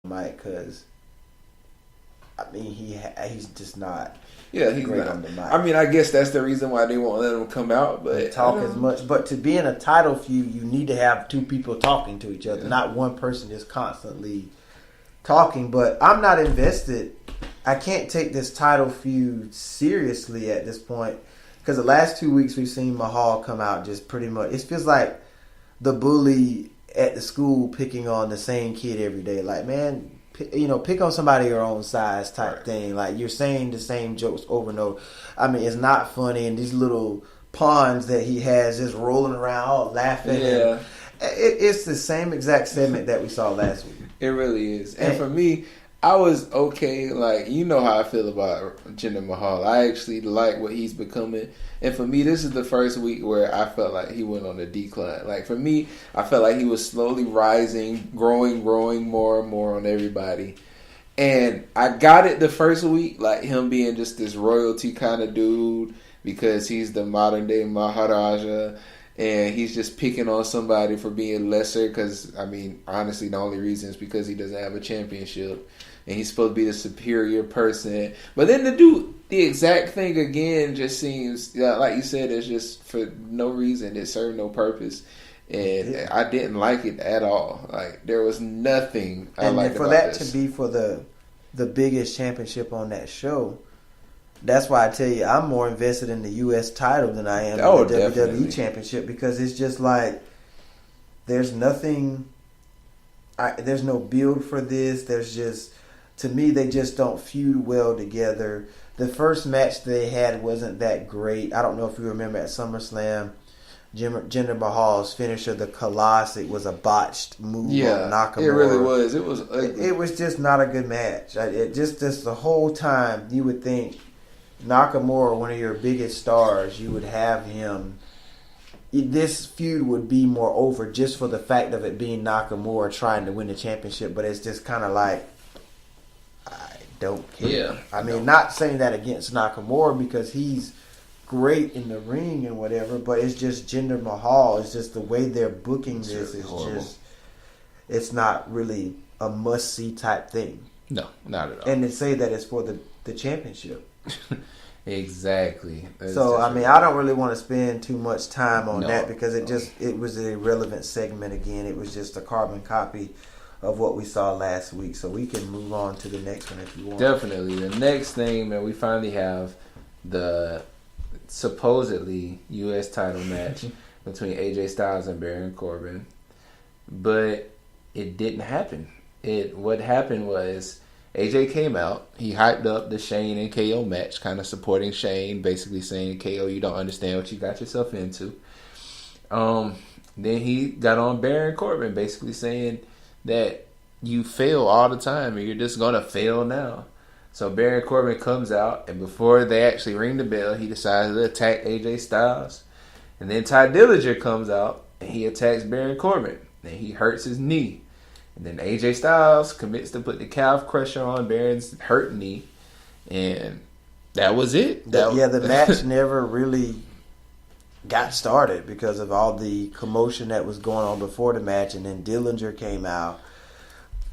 mic because I mean he's just not. Yeah, he's great not. on the mic. I mean, I guess that's the reason why they won't let him come out, but talk as much. But to be in a title feud, you need to have two people talking to each other, not one person just constantly talking. But I'm not invested. I can't take this title feud seriously at this point because the last 2 weeks we've seen Mahal come out just pretty much. It feels like the bully at the school picking on the same kid every day. Like, man, pick on somebody your own size type thing. Like, you're saying the same jokes over and over. I mean, it's not funny. And these little pawns that he has just rolling around, all laughing. Yeah. It's the same exact segment that we saw last week. It really is. And for me, I was okay. Like, you know how I feel about Jinder Mahal. I actually like what he's becoming. And for me, this is the first week where I felt like he went on a decline. Like, for me, I felt like he was slowly rising, growing more and more on everybody. And I got it the first week, like him being just this royalty kind of dude because he's the modern day Maharaja. And he's just picking on somebody for being lesser because, I mean, honestly, the only reason is because he doesn't have a championship. And he's supposed to be the superior person. But then to do the exact thing again just seems, like you said, it's just for no reason. It served no purpose. And I didn't like it at all. Like, there was nothing I liked about this. And for that to be for the biggest championship on that show, that's why I tell you I'm more invested in the U.S. title than I am in the WWE Championship because it's just like there's nothing. There's no build for this. There's just, to me, they just don't feud well together. The first match they had wasn't that great. I don't know if you remember at SummerSlam, Jinder Mahal's finisher, the Colossus, was a botched move on Nakamura. It really was. It was ugly. It was just not a good match. It just the whole time you would think Nakamura, one of your biggest stars, you would have him. This feud would be more over just for the fact of it being Nakamura trying to win the championship, but it's just kind of like, I don't care. Yeah, I mean, not saying that against Nakamura because he's great in the ring and whatever, but it's just Jinder Mahal. It's just the way they're booking this is just, it's not really a must-see type thing. No, not at all. And to say that it's for the championship. Exactly. So, I mean, I don't really want to spend too much time on that because it was an irrelevant segment again. It was just a carbon copy of what we saw last week. So we can move on to the next one if you want. Definitely. The next thing that we finally have the supposedly U.S. title match between AJ Styles and Baron Corbin. But it didn't happen. What happened was AJ came out. He hyped up the Shane and KO match, kind of supporting Shane, basically saying, KO, you don't understand what you got yourself into. Then he got on Baron Corbin, basically saying that you fail all the time and you're just going to fail now. So Baron Corbin comes out, and before they actually ring the bell, he decides to attack AJ Styles. And then Ty Dillinger comes out, and he attacks Baron Corbin, and he hurts his knee. And then AJ Styles commits to put the calf crusher on Baron's hurt knee. And that was it. The match never really got started because of all the commotion that was going on before the match. And then Dillinger came out.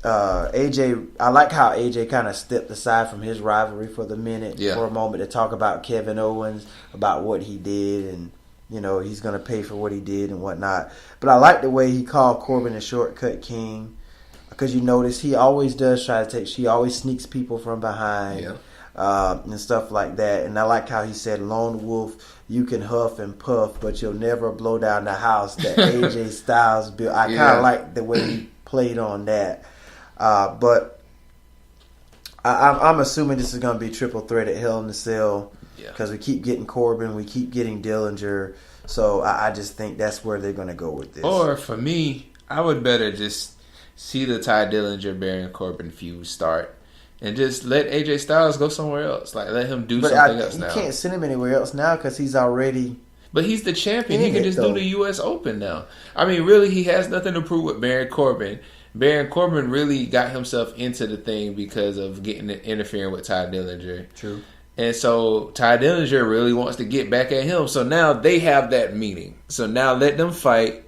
AJ, I like how AJ kind of stepped aside from his rivalry for a moment to talk about Kevin Owens, about what he did, and he's going to pay for what he did and whatnot. But I like the way he called Corbin a shortcut king. Because you notice he always does she always sneaks people from behind and stuff like that. And I like how he said, Lone Wolf, you can huff and puff, but you'll never blow down the house that AJ Styles built. I kind of like the way he played on that. But I'm assuming this is going to be triple threat at Hell in a Cell because we keep getting Corbin, we keep getting Dillinger. So I just think that's where they're going to go with this. Or for me, I would better just see the Ty Dillinger Baron Corbin feud start and just let AJ Styles go somewhere else. Like, let him do something else now. You can't send him anywhere else now because he's already. But he's the champion. He can just do the U.S. Open now. I mean, really, he has nothing to prove with Baron Corbin. Baron Corbin really got himself into the thing because of interfering with Ty Dillinger. True. And so Ty Dillinger really wants to get back at him. So now they have that meeting. So now let them fight.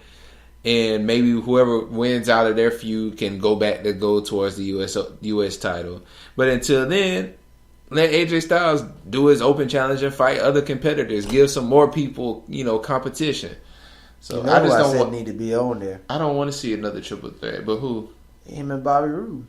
and maybe whoever wins out of their feud can go back to go towards the US title. But until then, let AJ Styles do his open challenge and fight other competitors. Give some more people, competition. So I just don't need to be on there. I don't want to see another triple threat. But who? Him and Bobby Roode.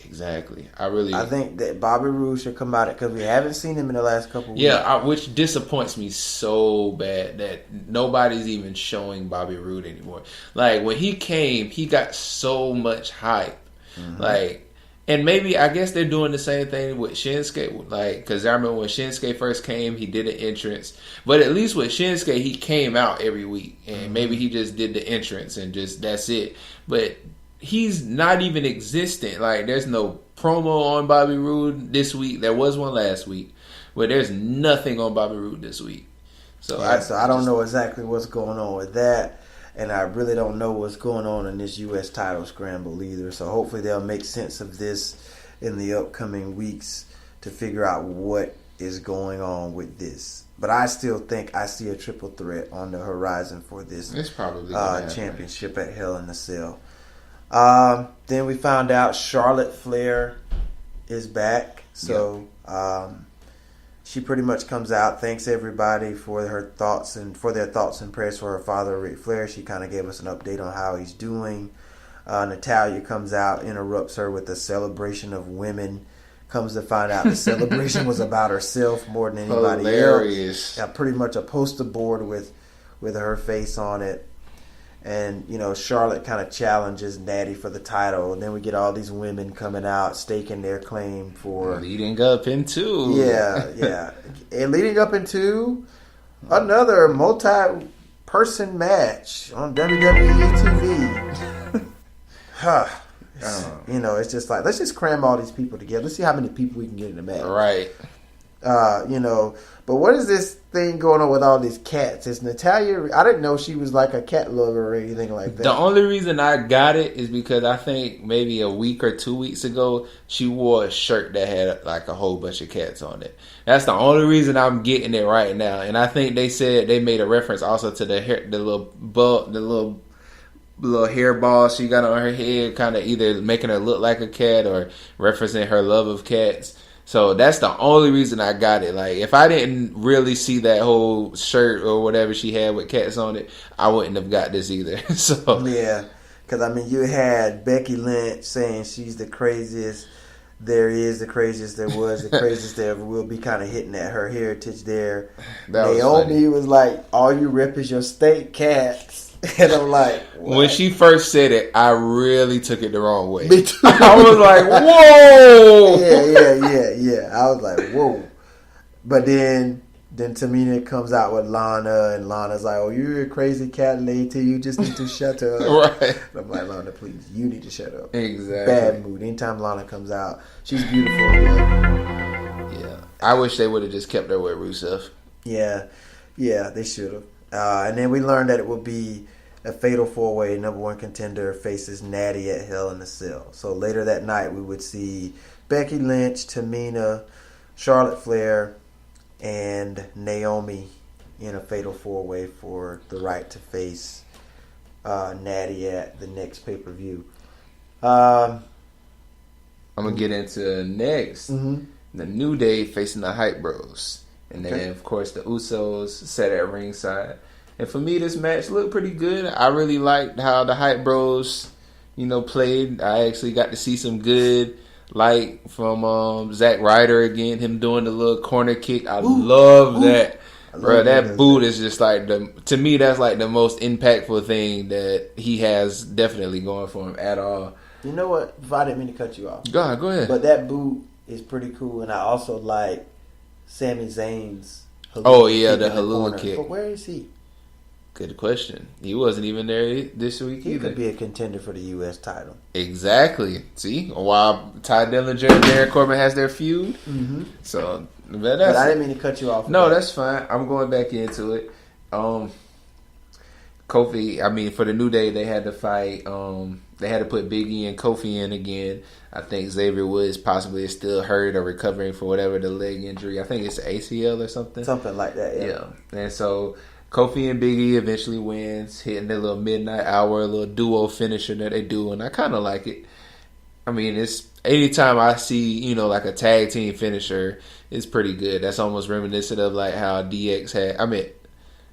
Exactly. I think that Bobby Roode should come out because we haven't seen him in the last couple of weeks. Yeah, which disappoints me so bad that nobody's even showing Bobby Roode anymore. Like, when he came, he got so much hype. Mm-hmm. And maybe, I guess they're doing the same thing with Shinsuke. Because I remember when Shinsuke first came, he did an entrance. But at least with Shinsuke, he came out every week. And maybe he just did the entrance and just, that's it. But he's not even existent. Like, there's no promo on Bobby Roode this week. There was one last week. But there's nothing on Bobby Roode this week. So I don't know exactly what's going on with that. And I really don't know what's going on in this U.S. title scramble either. So hopefully they'll make sense of this in the upcoming weeks to figure out what is going on with this. But I still think I see a triple threat on the horizon for this championship at Hell in a Cell. Then we found out Charlotte Flair is back. So she pretty much comes out, thanks everybody for their thoughts and prayers for her father, Ric Flair. She kind of gave us an update on how he's doing. Natalya comes out, interrupts her with a celebration of women. Comes to find out the celebration was about herself more than anybody else. Pretty much a poster board with her face on it. And, Charlotte kind of challenges Natty for the title. And then we get all these women coming out, staking their claim for... Leading up into... Yeah. And leading up into another multi-person match on WWE TV. It's just like, let's just cram all these people together. Let's see how many people we can get in the match. Right. But what is this thing going on with all these cats? Is Natalya? I didn't know she was like a cat lover or anything like that. The only reason I got it is because I think maybe a week or 2 weeks ago she wore a shirt that had like a whole bunch of cats on it. That's the only reason I'm getting it right now. And I think they said they made a reference also to the little hairball she got on her head, kind of either making her look like a cat or referencing her love of cats. So that's the only reason I got it. Like, if I didn't really see that whole shirt or whatever she had with cats on it, I wouldn't have got this either. So yeah, because you had Becky Lynch saying she's the craziest there is, the craziest there was, the craziest there ever will be, kind of hitting at her heritage there. Naomi was like, all you rip is your state cats. And I'm like, what? When she first said it, I really took it the wrong way. Me too. I was like, whoa! Yeah. I was like, whoa. But then Tamina comes out with Lana, and Lana's like, oh, you're a crazy cat lady. You just need to shut up. Right. And I'm like, Lana, please, you need to shut up. Exactly. Bad mood. Anytime Lana comes out, she's beautiful. Yeah. I wish they would have just kept her with Rusev. Yeah, they should have. And then we learned that it will be a fatal four-way. Number one contender faces Natty at Hell in a Cell. So later that night, we would see Becky Lynch, Tamina, Charlotte Flair, and Naomi in a fatal four-way for the right to face Natty at the next pay-per-view. I'm going to get into next. Mm-hmm. The New Day facing the Hype Bros. And then, of course, the Usos sat at ringside. And for me, this match looked pretty good. I really liked how the Hype Bros, played. I actually got to see some good light from Zack Ryder again, him doing the little corner kick. I love that. Bro, that boot is just like, to me, that's like the most impactful thing that he has definitely going for him at all. You know what? I didn't mean to cut you off. Go ahead. But that boot is pretty cool. And I also like Sami Zayn's the Halula kick. But where is he? Good question. He wasn't even there this week he either. He could be a contender for the U.S. title. Exactly. See? While Ty Dillinger and Baron Corbin has their feud. Mm-hmm. So, but I didn't mean to cut you off. No, that's fine. I'm going back into it. Kofi, for the New Day, they had to fight. They had to put Big E and Kofi in again. I think Xavier Woods possibly is still hurt or recovering for whatever the leg injury. I think it's ACL or something. Something like that, yeah. And so Kofi and Big E eventually wins, hitting their little midnight hour, little duo finisher that they do, and I kind of like it. I mean, it's anytime I see, like a tag team finisher, it's pretty good. That's almost reminiscent of like how DX had,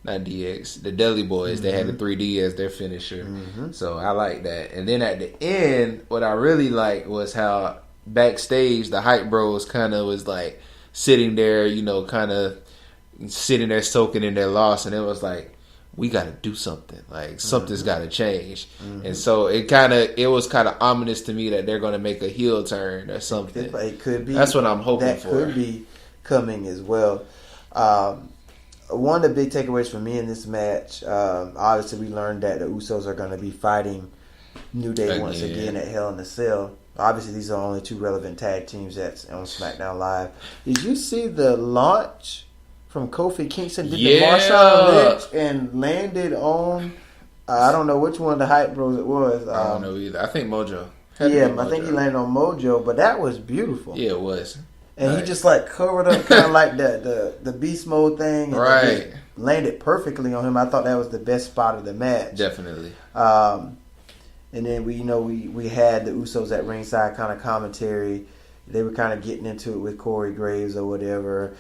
not DX, the Dudley Boys, they had the 3D as their finisher. So I like that. And then at the end, what I really liked was how backstage, the Hype Bros kind of was like sitting there, kind of sitting there soaking in their loss, and it was like, we got to do something. Like something's got to change, and so it was kind of ominous to me that they're going to make a heel turn or something. It could be. That's what I'm hoping for. That could be coming as well. One of the big takeaways for me in this match, obviously, we learned that the Usos are going to be fighting New Day once again at Hell in a Cell. Obviously, these are only two relevant tag teams that's on SmackDown Live. Did you see the launch from Kofi Kingston? Did the Marshawn Lynch and landed on, I don't know which one of the Hype Bros it was. I don't know either. I think Mojo. I think he landed on Mojo, but that was beautiful. Yeah, it was. And he just like covered up kind of like the beast mode thing. And right. Landed perfectly on him. I thought that was the best spot of the match. Definitely. And then we had the Usos at ringside kind of commentary. They were kind of getting into it with Corey Graves or whatever.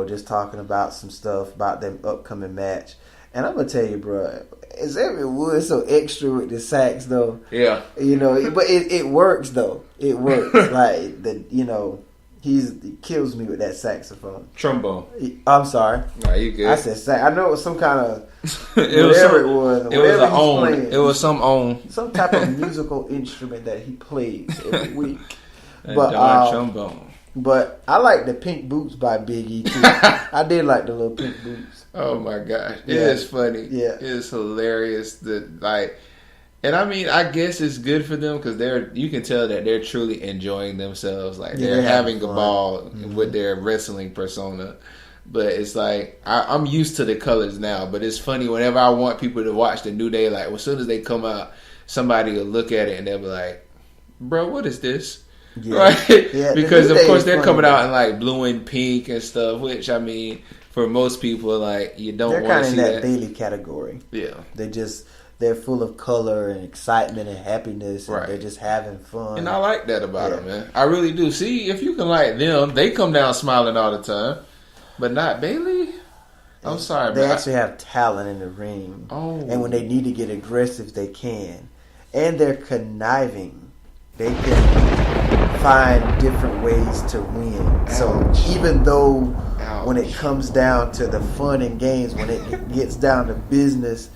Just talking about some stuff about their upcoming match. And I'm gonna tell you, bro, Xavier Woods so extra with the sax though. Yeah. But it works though. It works. Like he kills me with that saxophone. Trombone. I'm sorry. Nah, you good. I said sax. I know it was some kind of it was an own. Playing, it was some type of musical instrument that he plays every week. But trombone. But I like the pink boots by Big E too. I did like the little pink boots. Oh my gosh, it is funny. Yeah, it is hilarious. And I mean, I guess it's good for them because you can tell that they're truly enjoying themselves. Like they're having a ball with their wrestling persona. But it's like I'm used to the colors now. But it's funny whenever I want people to watch the New Day. Like as soon as they come out, somebody will look at it and they'll be like, "Bro, what is this?" Yeah. Right? Yeah, because of course they're coming out in like blue and pink and stuff. Which I mean, for most people, like you don't want to see that. They're kind of in that Bailey category. Yeah, they're full of color and excitement and happiness, and right. They're just having fun. And I like that about them, man. I really do. See, if you can like them, they come down smiling all the time, but not Bailey. I'm sorry, they man. actually have talent in the ring. Oh, and when they need to get aggressive, they can, and they're conniving. They can find different ways to win. Ouch. So even though when it Ouch. comes down to the fun and games, when it gets down to business.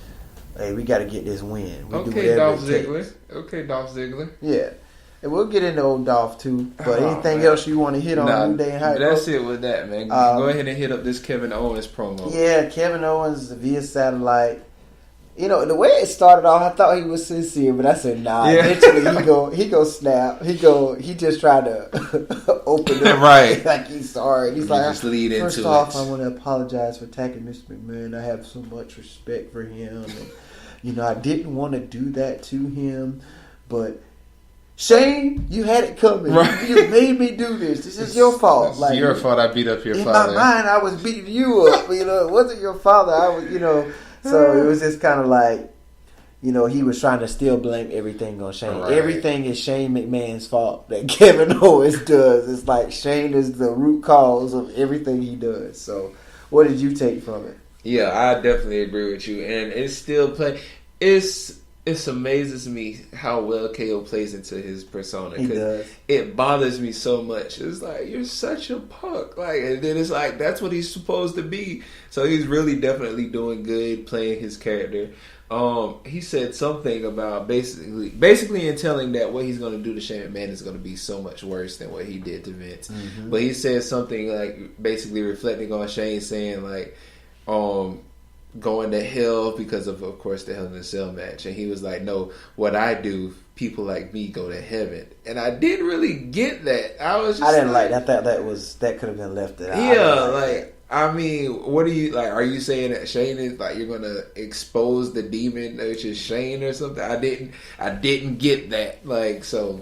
Hey, we got to get this win. Okay, Dolph Ziggler. Yeah. And we'll get into old Dolph, too. But anything else you want to hit on New Day and Hype? That's it with that, man. Go ahead and hit up this Kevin Owens promo. Yeah, Kevin Owens via satellite. The way it started off, I thought he was sincere, but I said, nah. Yeah. Eventually, he go snap. He just tried to open it. Right. Like he's sorry. He's like, just lead first into off, it. I want to apologize for attacking Mr. McMahon. I have so much respect for him. And, I didn't want to do that to him, but Shane, you had it coming. Right. You made me do this. This is your fault. It's your fault I beat up your father. In my mind, I was beating you up. It wasn't your father. I was, So it was just kind of like, he was trying to still blame everything on Shane. Right. Everything is Shane McMahon's fault that Kevin Owens does. It's like Shane is the root cause of everything he does. So what did you take from it? Yeah, I definitely agree with you. And it's still it amazes me how well KO plays into his persona. He does. It bothers me so much. It's like, you're such a punk. And then it's like, that's what he's supposed to be. So he's really definitely doing good playing his character. He said something about basically in telling that what he's going to do to Shane McMahon is going to be so much worse than what he did to Vince. Mm-hmm. But he said something like basically reflecting on Shane saying like, going to hell because of course, the Hell in a Cell match. And he was like, no, what I do, people like me go to heaven. And I didn't really get that. I didn't like that. I thought that could have been left out. Yeah, I mean, what are you like? Are you saying that Shane is like you're gonna expose the demon, which is Shane or something? I didn't get that. So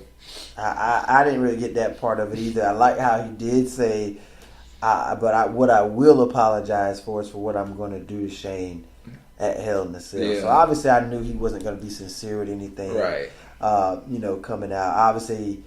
I didn't really get that part of it either. I like how he did say, What I will apologize for is for what I'm going to do to Shane at Hell in a Cell. Yeah. So obviously I knew he wasn't going to be sincere with anything. Right. Coming out. Obviously,